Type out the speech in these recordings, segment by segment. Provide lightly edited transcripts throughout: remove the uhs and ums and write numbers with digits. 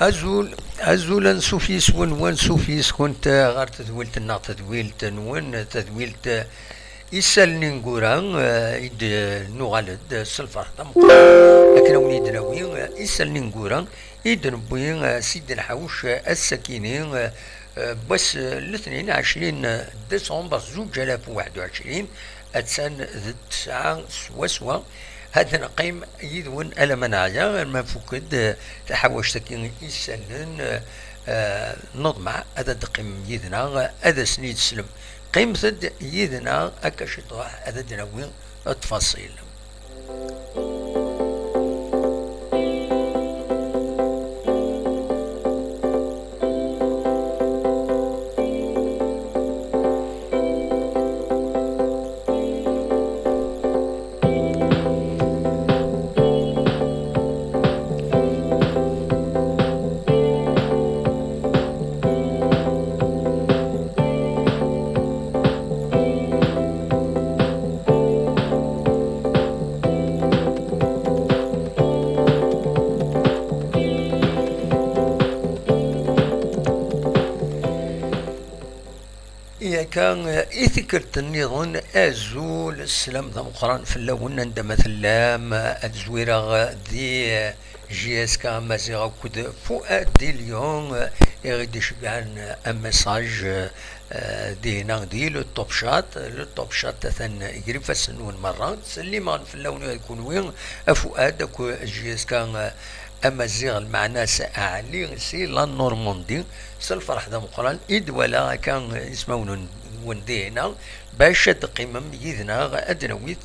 أزول سوفيس ون سوفيس كنت غير تذويلت النا تذويلت نون تذويلت يسالني نقورا يد نغالد سلفر لكن وليد ناوي يسالني نقورا يد نبوي سيد الحوش السكيني بس الاثنين 20 ديسمبر 2021 أتسان ذي التسعة سوا هذا نقيم يذون ألا منايا ما فكد تحوش تكين يسالن نضمع هذا دقيم يذنا هذا سنيد سلم قيمة يذنا أكشطاح هذا دناوي التفاصيل. كان إثكرت النظام أزول السلام ذا مقران في اللون عندما ثلام الزويرة ذي جي اس كا مازيغا كود فؤاد دي اليوم يغيد يشبعن مساج دي هنا دي لو توب شات تثن يقرب فسنون مرات سليمان في اللون يكون وين فؤاد كو جي اس كا أمازيغ المعنى سأعلي سي لا نورماندي سالفرح ذا مقران إد ولا كان اسمه وندينا باش تقيمم يذنا أدنويت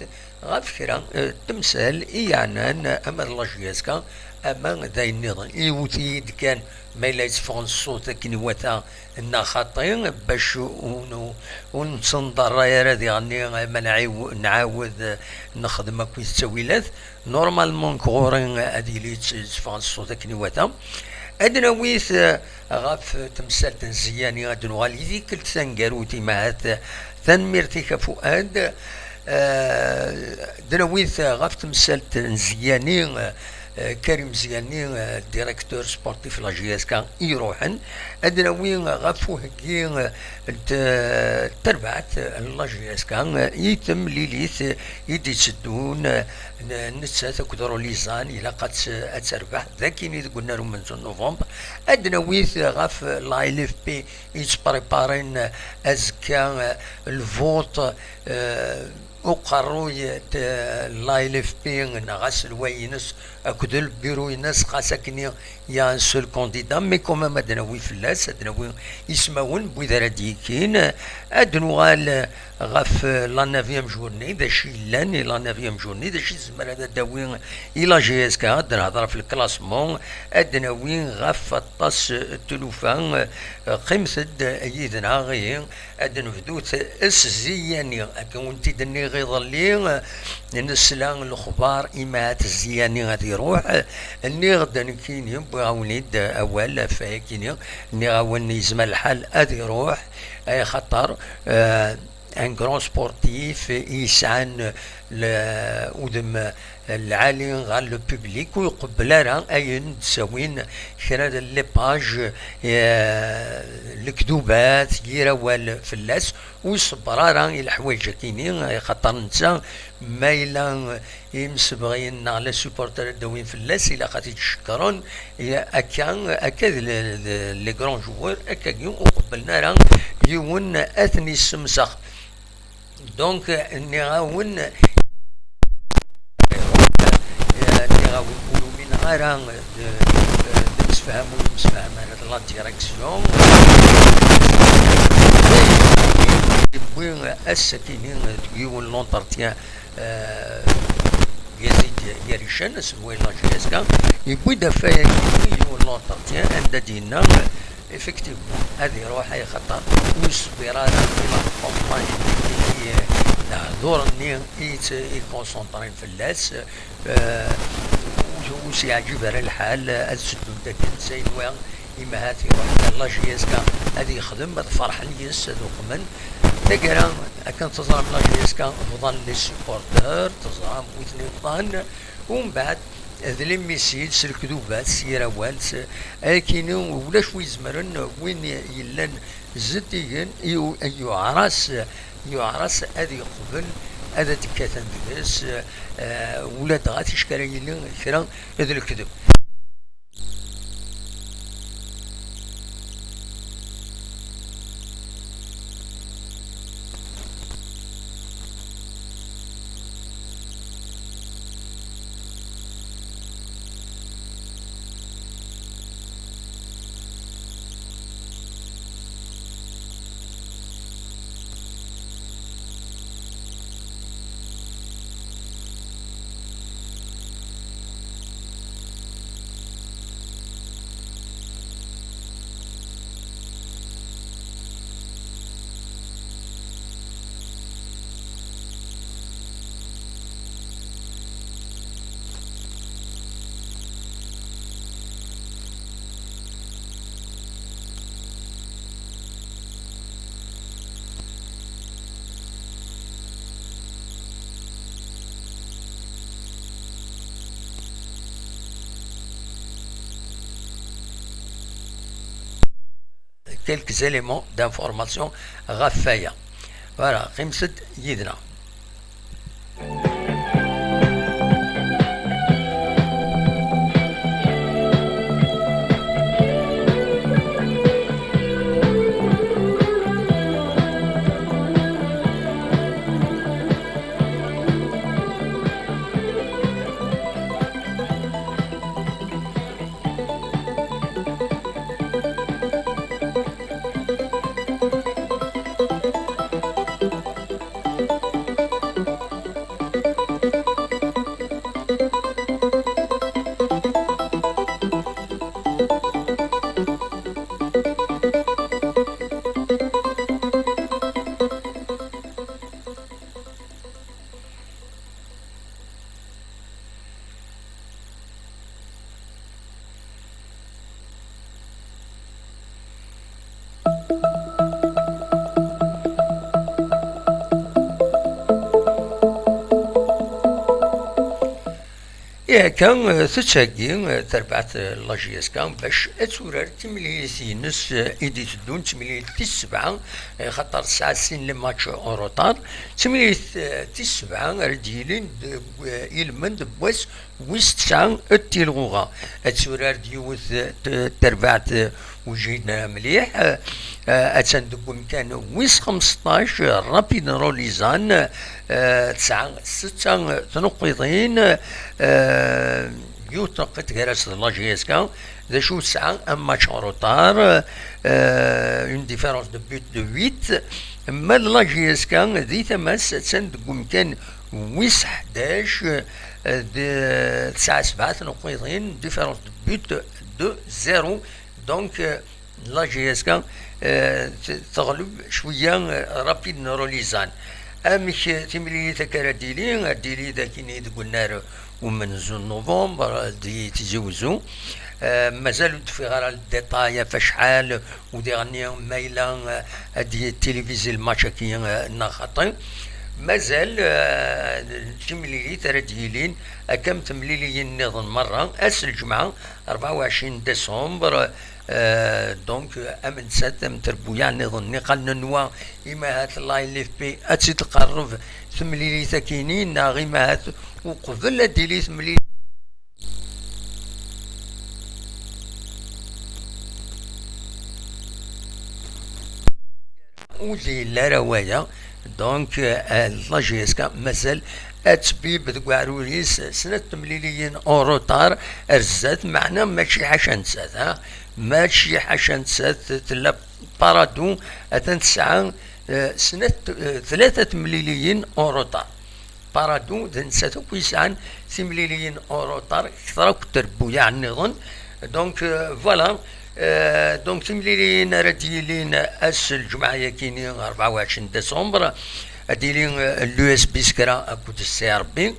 غافكرا تمثال إيعنان أما اللاجياسكا أما ذا النظام يوتيد كان ما لا يتفغن الصوت كنواتا إنا خاطين باش ونصندر رايا راذي غني ما نعاود نخدم كويس التسويلات نورمالمون كغورين هادي لي يتفغن الصوت كنواتا أدنويت غاف تمثال تنزياني أدنو غالي ذيك التنقاروتي معات تنميرتي كفؤاد دنويت غاف تمثال تنزياني كريم زياني ديريكتور سبورتيف لا جي اس كان يروحن ادناوي غفو هكي تربعت لا جي اس كان يتم ليليث يدي تسدون نتسات كدرو ليزان الى قد تربح ذاكيني قلنا لهم من نوفمبر ادناوي غف لا ال اف بي يتبريبارين ازكا الفوت وقروي لا ال اف بي نغسل وينس أكد البيرو ينس خاصكني يا ان سول كونديدا مي كومام ادناوي فلاس ادناوي يسمعون بوذا ديكين ادنوال غف لا نافيام جورني ذا شي لاني لا نافيام جورني ذا شي زمر هذا داوي الى جي اس كا نهضر في الكلاسمون ادناوي غف الطاس التلوفان قيمة يدنا غي ادنفدوت الزياني كونتي دني غي ظلي نسلان الاخبار ايمات الزياني غادي يروح اني غدا نكيني بغاونيد اول فاكيني اني غاون يزمى الحال غادي يروح اي خطر ان كرون سبورتيف يسعن ودم العالي غال لو بوبليك ويقبل راه اين تساوين كرا لي باج الكذوبات يراوال فلاس ويصبر راه الحوايج كاينين خاطر نتا مايلا يمسبغين على سوبورتر دوين فلاس الى خاطر يتشكرون اكا لي كرون جوور اكا وقبلنا راه يون اثني السمسخ دونك اني غاون يقولوا من غير نتفاهموا على لا ديريكسيون يبغي السكينين تقيون لونترتيان يزيد يريشان سوي لا جي اس كا يبغي دفا يقيون لونترتيان عند دينا افكتيفمون هذه روحها خطر وصبيرا في لا كومباني دور النير يكونسونطرين في اللاس وسيعجب على الحال السدون داك زين وين إما هاتي واحد الله جيسكا هذه يخدم فرح اليس ذوق من تقرا كان تزرم الله جيسكا فضل لي سبورتر تزرم وثني فضل ومن بعد ذلي ميسيد سلكذوبات سيرا والس لكن ولاش ويزمرن وين يلان زديين يعرس هذه قبل هذا تكاتن ديس ولا تغات إشكال يلين كرا هذا الكذب. Quelques éléments d'information غفاية. Voilà, خمسة يدنا. إيه كان تتشاقي تربعت لاجياس كان باش تورار تمليلي نص إيدي تدون تمليلي تسبعة خاطر 9 سنين لماتش أوروطار تمليلي تسبعة رجيلين إلمن دبوس ويستسعة التلغوغا تورار ديوث تربعت وجينا مليح أتندبون كان ويس 15 رابيد روليزان 6 تنقيضين يوتنقط غيرس لاجيسكا ذا شو ساعة un match en retard une différence de but de 8 اما لاجيسكا ذي تماس تندقون كان ويس 11 9 تنقيضين différence de but de 0 دونك لاجيسكا تغلب شوية رابيد نوروليزان امش تملي تكرا ديلي ذاك يدقوا النار ومن زون نوفمبر دي تزوزو مازالوا في غير الديتاي فشحال ودي غني مايلا دي التلفزيون الماتش كي نخاطي مازال تمليلي ترى ديلين كم تمليلي النظام مرة أس الجمعة 24 ديسمبر دونك امن ساتم تربويا نظن قال نوا إما هات الله اللي في أتتقرب ثمليلي ثكينين ناغي ما هات وقبل ديلي ثمليلي وزي لا رواية دونك لاجيسكا مازال اتبيب ذكواروليس سنة تمليليين اوروطار ارزات معنا ماشي حاشا نسات ماشي حاشا نسات تلا بارادو اتنسعى سنة 3 مليليين اوروطار بارادو نساتو كويسان 6 مليليين اوروطار كثرة كتربويا عن نظن دونك فوالا دونك تمليلين رديلين اس الجمعة يكيني 24 ديسمبر اديلين اليو اس بي سكرا اكوت السي ار بي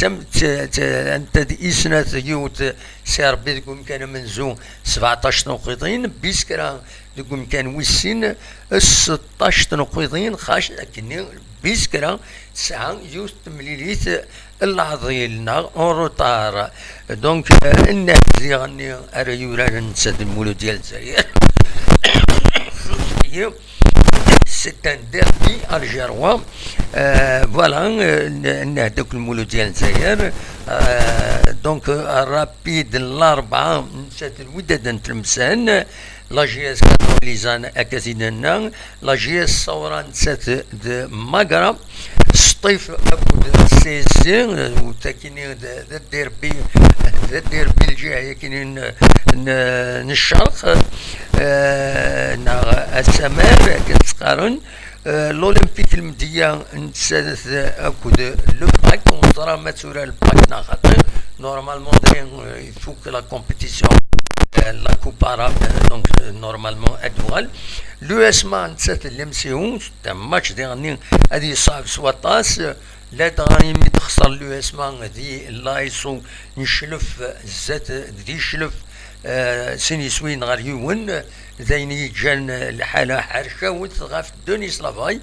انت اسنات يوت سي ار بي تقول كان منزو 17 نقيضين بيسكرا تقول كان ويسين 16 نقيضين خاش لكن بيسكرا ساعة يوست مليليت العظيلنا اوروتار دونك الناس يغني اريورا نسد المولو ديال الجزائر c'est un derby algérois voilà نهدوك المولود ديال الجزائر دونك رابيد الاربعه نسات الوداد نتلمسان لا جي اس كاتوليزان اكازيننا لا جي اس صورا نسات ماغرا سطيف اكو سيزين وتاكيني الديربي الجهه كاينين الشرق السمار كتقارن l'Olympique المدية نتسادس أكود لو باك ونصرا ما تسورا الباك ناخاطر نورمالمون دايرين يفوك لا كومبيتيسيون لا كوب عرب دونك نورمالمون ادوال لو اسما نتسات لمسيون ماتش ديغني هادي صعب سواطاس لا تغاني مي تخسر لو اسما هادي لايصو نشلف الزات دي شلف سيني سوين غير يون ذيني جان الحالة حرشة وتغاف دوني سلافاي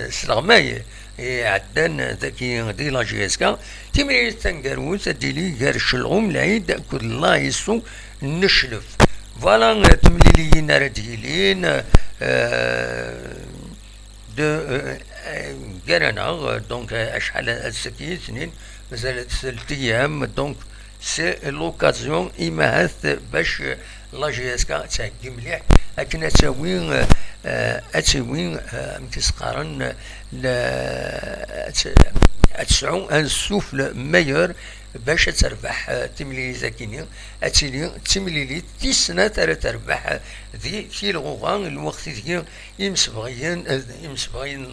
سلغماي عدان ذاكي دي لا جي اس كا تيمري تنقروت ديلي غير شلغوم العيد كل الله يسو نشلف فوالا تمليليين رديلين دو قرنا دونك اشحال السكين سنين مازالت 3 ايام دونك سي لوكازيون إما هاث باش لا جي اس كا تاكي مليح لكن اتساوين متسقارن اتسعو ان سوفل مايور باش تربح تمليلي زاكيني تمليلي تيسنا تربح ذي في الغوغان الوقت ذي يمسبغين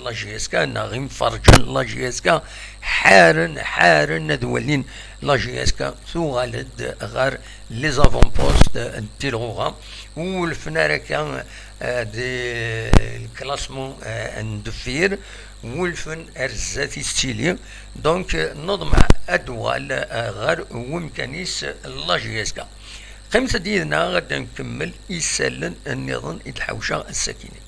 لا جي اس كا ناغي مفرجن لا جي اس كا حارن دولين لا جي اس كا ثو غالد غار لي زافون بوست دي الغوغان والفنارة كان دي الكلاسمون ندفير ولفن ارزاتي ستيلي دونك نضمع ادوال غير ومكانيس لا جي اس كا قيمة ديالنا غادا نكمل يسالن النظام الحوشة السكينة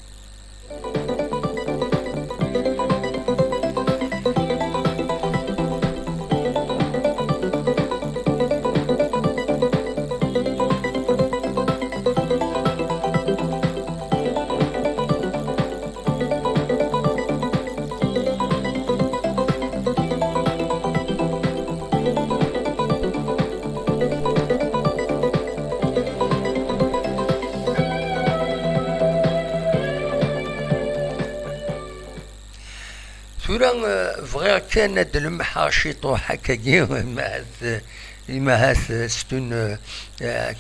فغير كان المحاشي طوحة كاكي ما هاث ستون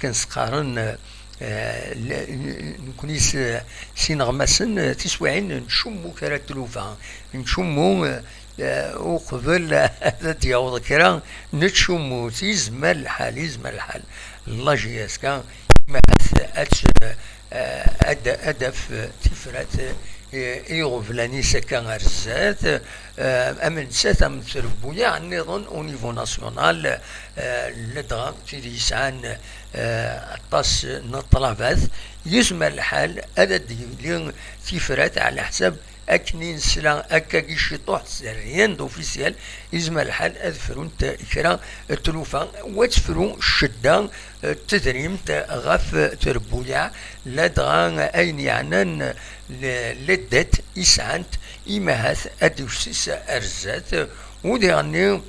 كنسقارن نكونيس سين غماسن تسوعين نشمو كرا تلوفا نشمو وقبل هذا ديال كرا نتشمو يزمل الحال الله جي اس كان ما هاث أدف تفرات يغفلاني سكان رزات امن سات من تربويا عن نظن او نيفو ناسيونال لدغا تيدي يسعان الطاس نطلافات يسمى الحال هذا ديالين تفرات على حساب اكنين سلا اكاكي شطوح سريان دوفيسيال يزمى الحال اذفرون كرا تلوفا وتفرون الشدة تدريم غاف تربويا لدغا اين يعنان لدت يسعنت إمهات أدوسيس أرزات وديعني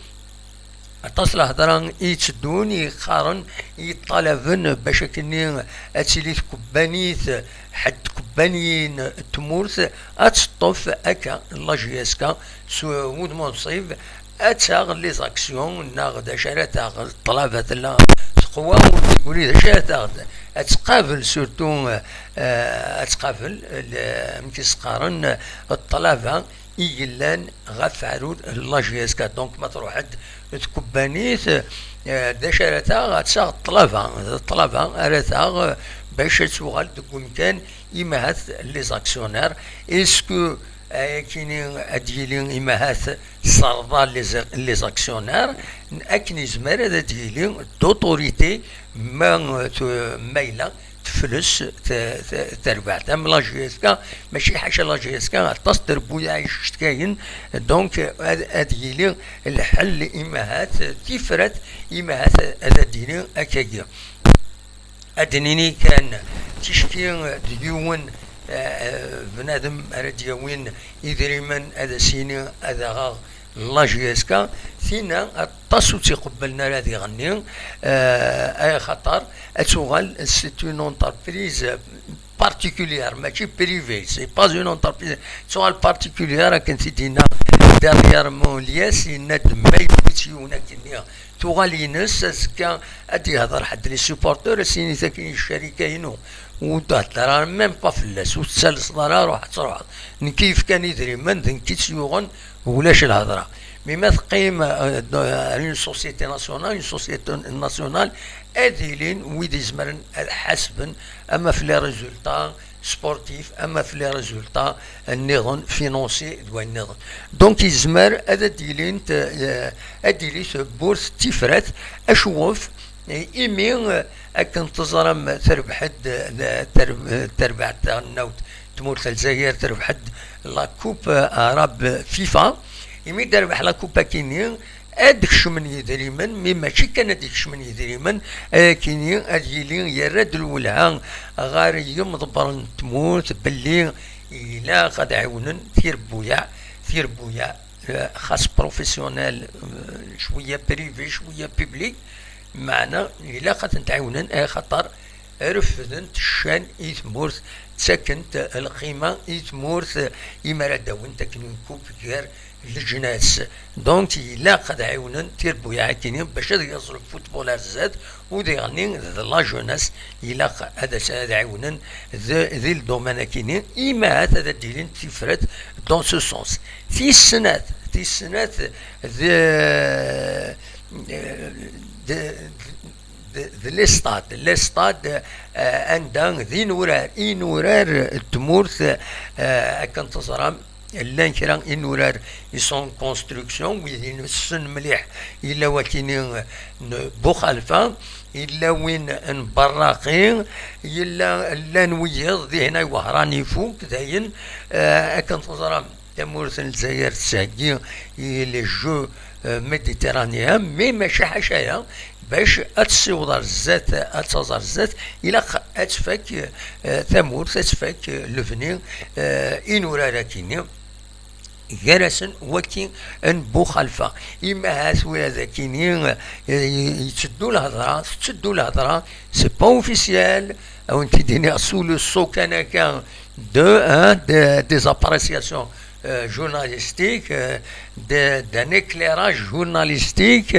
اتصل هضران يتسدون يقارن يطلبن باش كني اتسيليت كبانيت حد كبانيين تمورث اتسطف اكا لا جي اس كا سود منصيب اتاغ لي زاكسيون ناغد شرات طلبات لا تقوى وتقولي شرات اتقابل سورتو اتقابل مكيسقارن الطلبه يجلان غاف عرود لا جي اس كا دونك ما تروح حد تكبانيت دشارتا غاتساغ الطلبه ارثاغ باش توغال تكون كان إمهات لي زاكسيونير اسكو كاينين اديلين إمهات صرضا لي زاكسيونير اكن يزمر هذا ديلين دوتوريتي ما مايله تفلس تربع تم لا جي اس كا ماشي حاجه لا جي اس كا تصدر بويا عايش كاين دونك اديلي الحل امهات تفرت امهات هذا ديني اكاكيا ادنيني كان تشكي ديون بنادم رديوين إذريمن هذا سيني هذا غا لا جي اس كا فينا التصو تيقبلنا هذه غني اي خطر اتوغال سيت اون اونتربريز بارتيكولير ماشي بريفي سي با اون اونتربريز سوال بارتيكولير كنتي دينا دارير مولياس يناد ماي بيتيونا كنيا توغال ينس كان ادي هضر حد لي سوبورتور سيني ساكنين الشركه ينو وتهضر ميم با فلاس وتسالس ضرا روح تروح كيف كان يدري من ذنكي تسيوغن ولاش الهضره مما تقيم اون سوسيتي ناسيونال اون سوسيتي ناسيونال اديلين ويدي زمرن حسبا اما في لي ريزولتا سبورتيف اما في لي ريزولتا النظام فينونسي دوا النظام دونك يزمر هذا ديلين اديلي بورس تفرات اشوف ايمين اكن تزرم تربح تربع تاع النوت تمور الجزائر تربح لا كوب عرب فيفا يمي تربح لا كوبا كيني ادك شمن يدريمن مي ماشي كان اديك شمن يدريمن كيني اديلي يرد الولعان غار يوم ضبرن تموت باللي الا قد عاونن ثير بويا خاص بروفيسيونيل شويه بريفي شويه بيبليك معنا إلا قد نتعاونن خطر رفدنت الشان إثمورث تسكنت القيمة إثمورث إما داون تكنين كوب كير الجناس دونك إلا قد عاونن تيربو يعاكينين باش يصرف فوتبولار زاد ودي غنين لا جوناس إلا هذا عاونن ذي الدومين كينين إما هذا ديرين تفرت دون سو سونس في السنات لي ستاد عندها ذي نورار التمورث كان تصرام لان كرا نورار يسون كونستركسيون ويدين السن مليح الا وكينين بوخالفه الا وين نبراقين الا لا نويض ذي هنا وهراني فوق داين كان تصرام تمورث الجزائر تساقي لي جو ميديتيرانيان مي ماشي حاشايا باش اتسوضر الزات اتزر الزات الى اتفك ثمور تتفك لفني انورا كيني جرسن وكي ان بو خلفه اما هاسوي هذا كيني يتشدوا الهضره سي با اوفيسيال او انت ديني اصول السو كان كان des appréciations journalistiques, d'un éclairage journalistique.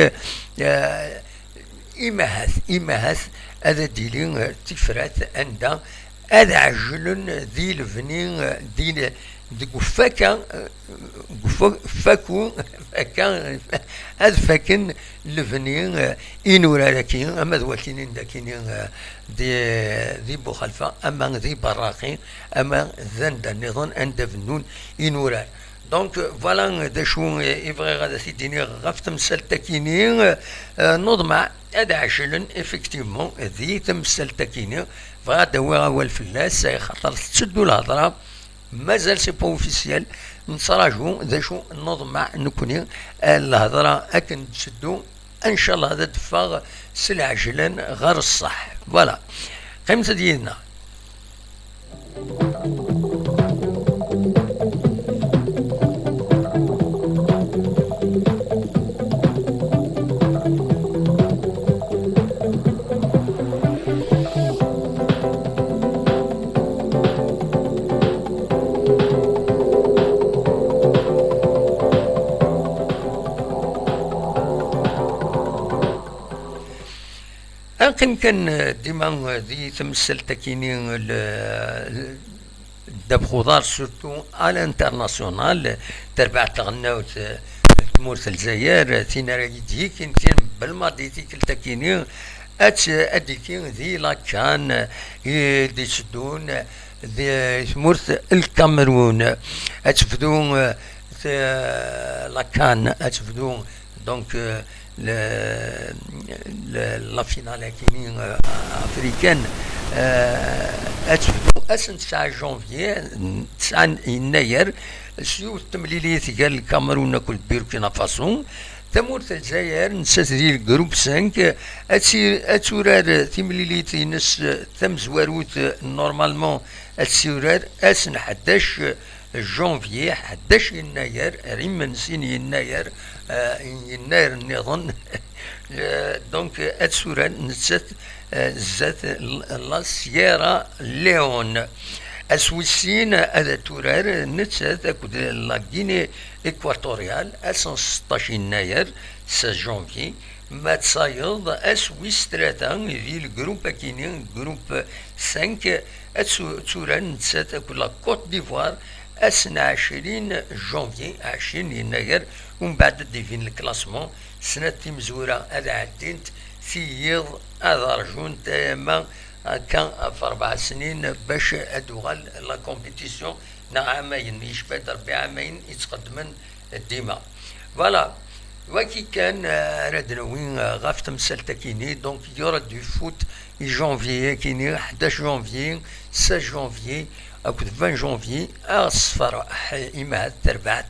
إمهات هذا ديلين تفرات عندها هذا عجل ذي الفنين دي فاكا هذا فاكن الفنين إنورا لكن أما ذوكين داكين دي بوخلفة أما ذي براقين أما ذن النظام عند فنون إنورا دونك فوالا دا شو يبغي غادا سيديني غاف تمثال تاكيني نضمع هذا عشلن افكتيفمون ذي تمثال تاكيني فغادا هو اول فلاس خاطر تسدو الهضره مازال سي با اوفيسيال نتراجعو ذا شو نضمع نكوني الهضره اكن تسدو ان شاء الله هذا دفاغ سلعجلن غير الصح فوالا قيمة ديالنا كان ديما ذي تمثل تكيني داب خضار سورتو على انترناسيونال تربع تغناوت تمورث الجزائر تينا راكي كنتين بالماضي تيك التكيني اديكي ذي لاكان دي سدون ذي تمورث الكاميرون اتفدون لاكان اتفدون دونك لا فينال كيني افريكان اتبدو اسن 9 جونفي 9 يناير سيو التمليليت قال الكاميرون كل بيركينا فاسو ثمورة الجزائر نسات ديال الجروب 5 اتورار تمليليت نس ثم زواروت نورمالمون اتسورار اسن 11 جونفي 11 يناير ريمن سين يناير يناير نظن دونك اتسورار نسات زات لا سييرا ليون السويسين هذا تورار نتسات اكد لا غيني اكواتوريال 16 يناير 16 جونفي ما تصايد اسويس 3 في الجروب كيني جروب 5 تورار نتسات اكد لا كوت ديفوار 20 جونفي 20 يناير ومن بعد ديفين الكلاسمون سنة تيمزورة هذا عدينت سيض هذا رجون تاما كان في 4 سنين باش ادوغال لا كومبيتيسيون عامين يشبه ربي عامين يتقدمن ديما فوالا وكي كان رادنا وين غاف تمثال كيني دونك يورا دو فوت جونفي كيني 11 جونفي 16 جونفي اكد 20 جونفي اصفر اما تربعت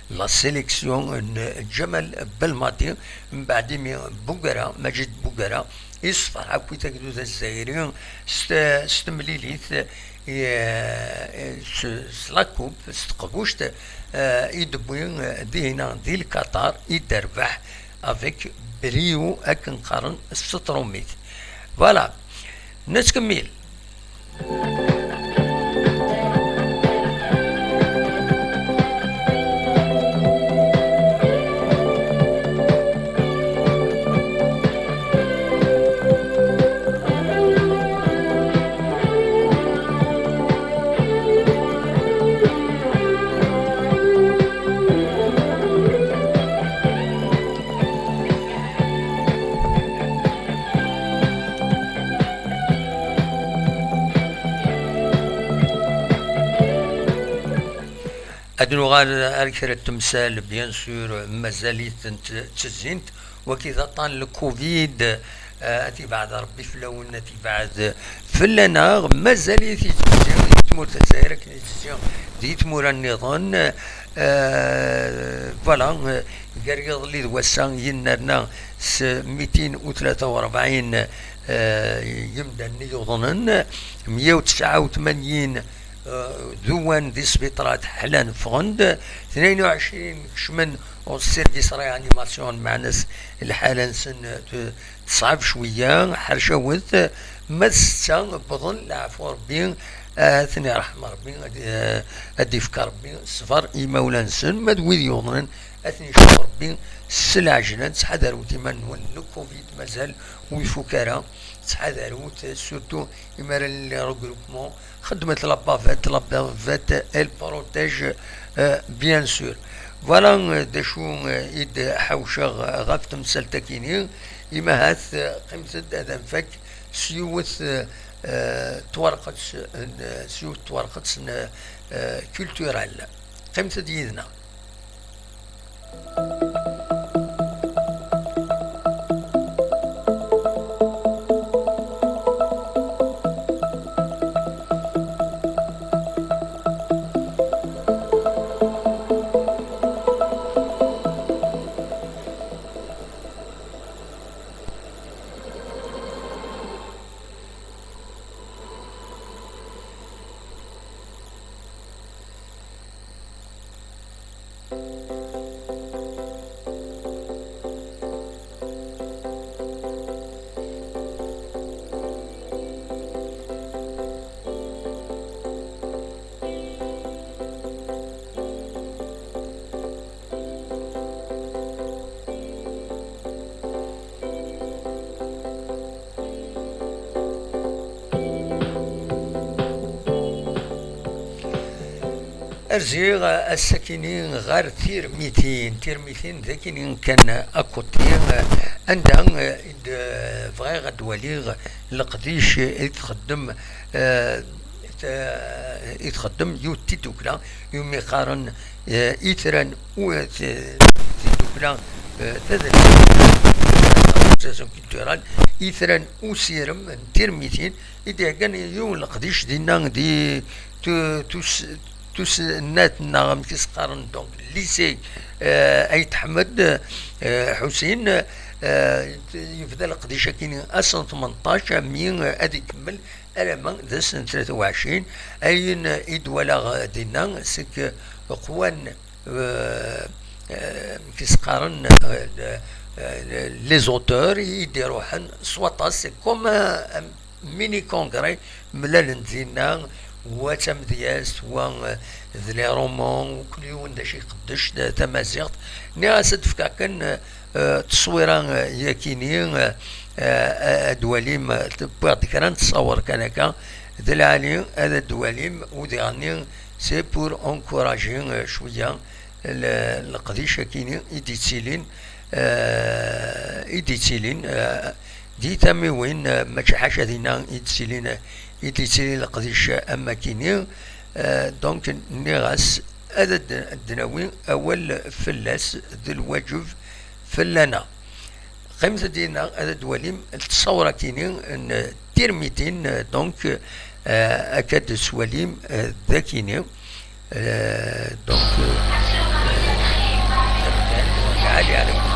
لا سيليكسيون جمال بالماضي من بعد بوغرا مجد بوغرا يصفر هاكو تاكدو الجزائريين ستمليليث سلاكوب ستقبوشت يدبوين دينا دي القطار يدربح افيك بريو اكن قرن ستروميت فوالا نتكمل ادنو غال اركر التمثال بيان سور مازاليت تزينت وكذا طال الكوفيد اتي بعد ربي فلون اتي بعد فلنا مازاليت تمور الجزائر كنيزيون دي تمور النظام فوالا قريض لي دوسان ينرنا 243 يمدن يظنن 189 ذوان دي سبيطرات حلان فغند 22 كشمن والسيرفيس ريانيماسيون مع ناس الحالة سن تصعب شوية حرشوث مسا بظن العفو ربي ثني رحمة ربي ادي فكر ربي صفر ايمولا سن مدوي يوضن اثني شوف ربي السلعجنان تحذروت من الكوفيد مازال ويفكرا تحذروت سورتو يمارا لي روغروبمون خدمت لابافات ال بروتيج بيان سور فوالا داشو يد حوشة غاف تمثال تاكيني إما هاث قيمت هذا فك سيوث تورقت سيوث تورقت كولتورال قيمت ديدنا أرجع السكينين غير تير 200 ذاكين كان أكوتير عندها فغي غدواليغ القديش يتخدم يوتي دوكلا يومي قارن إثران و دوكلا تدري اساسون كولتورال اثرا اسيرم ترميتين اذا كان يوم القديش دينا دي توس توس النات نغم كيسقارن دونك ليسي اي تحمد حسين يبدا القديشه كاين اصلا 18 مين ادي يكمل الما داس 23 اين ادولا دينا سك قوان كيسقارن لي زوتور يديروا حن سواطا سي كوم ميني كونغري ملال نزينا وتمدياس و ذلي رومون وكل يوم داش يقدش تمازيغت ناسد فكاكن تصويره ياكيني دواليم بعد كان تصور كان هكا دلالي هذا دواليم وديرني سي بور انكوراجي شويه القضية كيني إيديتيلين دي تامي وين ما حاجة دينا إيديتيلين القضية أما كيني دونك نيغاس هذا الدناوي أول فلاس ذو الوجف فلانا قيمة دينا هذا دواليم التصورة كيني تيرميتين دونك أكاد سواليم ذاكيني دونك عالي على